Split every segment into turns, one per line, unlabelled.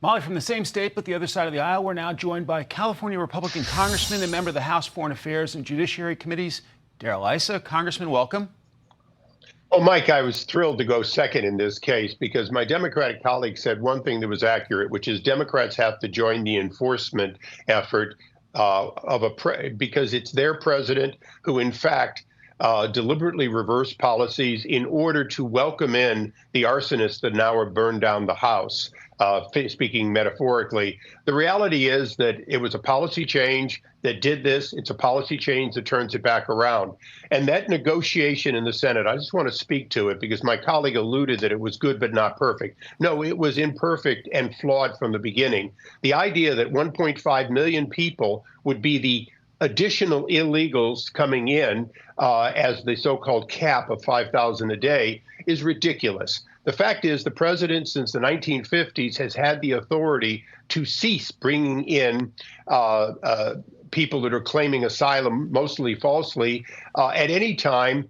Molly, from the same state but the other side of the aisle, we're now joined by California Republican Congressman and member of the House Foreign Affairs and Judiciary Committees, Darrell Issa. Congressman, welcome.
Well, Mike, I was thrilled to go second in this case because my Democratic colleague said one thing that was accurate, which is Democrats have to join the enforcement effort because it's their president who, in fact, deliberately reversed policies in order to welcome in the arsonists that now have burned down the House. Speaking metaphorically, the reality is that it was a policy change that did this. It's a policy change that turns it back around. And that negotiation in the Senate, I just want to speak to it because my colleague alluded that it was good but not perfect. No, it was imperfect and flawed from the beginning. The idea that 1.5 million people would be the additional illegals coming in as the so-called cap of 5,000 a day is ridiculous. The fact is the president since the 1950s has had the authority to cease bringing in people that are claiming asylum, mostly falsely, at any time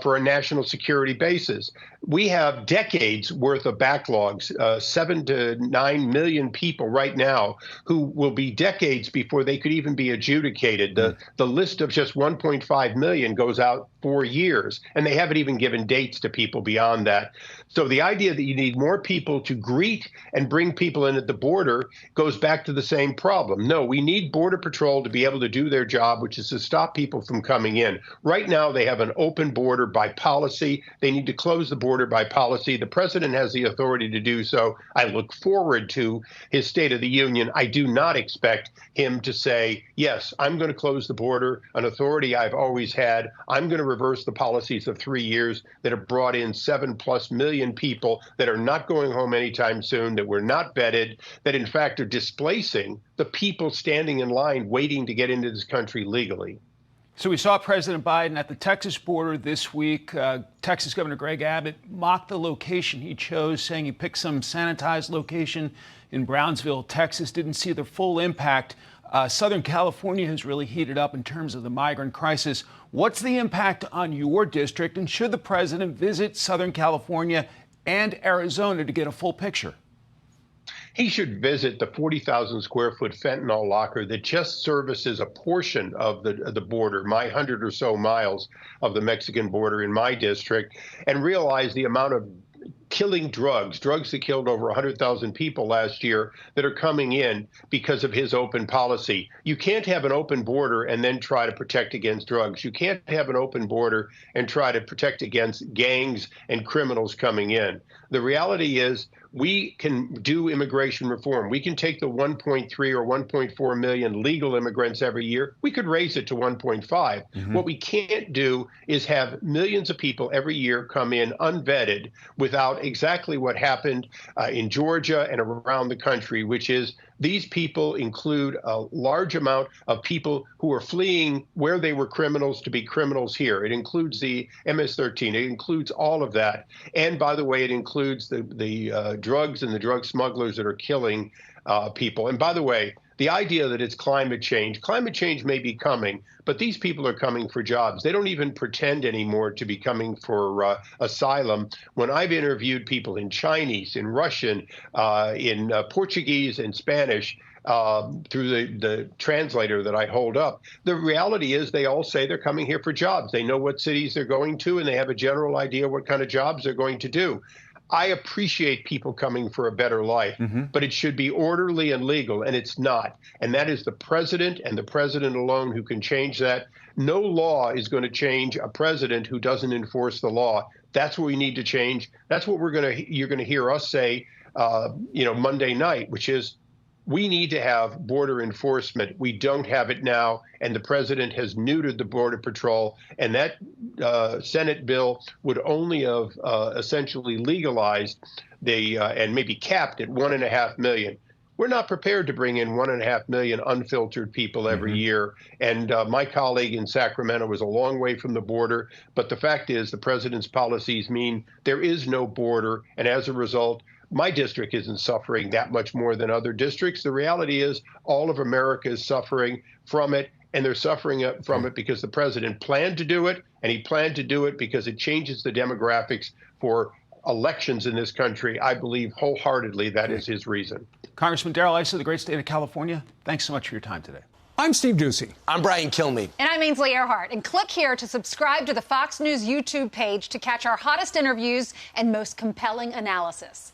for a national security basis. We have decades worth of backlogs, 7 to 9 million people right now who will be decades before they could even be adjudicated. The list of just 1.5 million goes out 4 years, and they haven't even given dates to people beyond that. So the idea that you need more people to greet and bring people in at the border goes back to the same problem. No, we need Border Patrol to be able to do their job, which is to stop people from coming in. Right now, they have an open border by policy. They need to close the border by policy. The president has the authority to do so. I look forward to his State of the Union. I do not expect him to say, yes, I'm going to close the border, an authority I've always had. I'm going to reverse the policies of 3 years that have brought in 7+ million people that are not going home anytime soon, that were not vetted, that in fact are displacing the people standing in line waiting to get into this country legally.
So we saw President Biden at the Texas border this week. Texas Governor Greg Abbott mocked the location he chose, saying he picked some sanitized location in Brownsville, Texas. Didn't see the full impact. Southern California has really heated up in terms of the migrant crisis. What's the impact on your district, and should the president visit Southern California and Arizona to get a full picture?
He should visit the 40,000 square foot fentanyl locker that just services a portion of the border, my 100 or so miles of the Mexican border in my district, and realize the amount of killing drugs that killed over 100,000 people last year that are coming in because of his open policy. You can't have an open border and then try to protect against drugs. You can't have an open border and try to protect against gangs and criminals coming in. The reality is we can do immigration reform. We can take the 1.3 or 1.4 million legal immigrants every year. We could raise it to 1.5. Mm-hmm. What we can't do is have millions of people every year come in unvetted without exactly what happened in Georgia and around the country, which is these people include a large amount of people who are fleeing where they were criminals to be criminals here. It includes the MS-13. It includes all of that. And by the way, it includes the drugs and the drug smugglers that are killing people. And by the way, the idea that it's climate change may be coming, but these people are coming for jobs. They don't even pretend anymore to be coming for asylum. When I've interviewed people in Chinese, in Russian, in Portuguese and Spanish, through the translator that I hold up, the reality is they all say they're coming here for jobs. They know what cities they're going to, and they have a general idea what kind of jobs they're going to do. I appreciate people coming for a better life, but it should be orderly and legal, and it's not. And that is the president and the president alone who can change that. No law is going to change a president who doesn't enforce the law. That's what we need to change. That's what you're going to hear us say, Monday night, which is we need to have border enforcement. We don't have it now, and the president has neutered the Border Patrol, and that Senate bill would only have essentially legalized and maybe capped at 1.5 million. We're not prepared to bring in 1.5 million unfiltered people every year. And my colleague in Sacramento is a long way from the border. But the fact is the president's policies mean there is no border. And as a result, my district isn't suffering that much more than other districts. The reality is all of America is suffering from it, and they're suffering from it because the president planned to do it, and he planned to do it because it changes the demographics for elections in this country, I believe wholeheartedly that is his reason.
Congressman Darrell Issa of the great state of California, thanks so much for your time today.
I'm Steve Doocy.
I'm Brian Kilmeade.
And I'm Ainsley Earhart. And click here to subscribe to the Fox News YouTube page to catch our hottest interviews and most compelling analysis.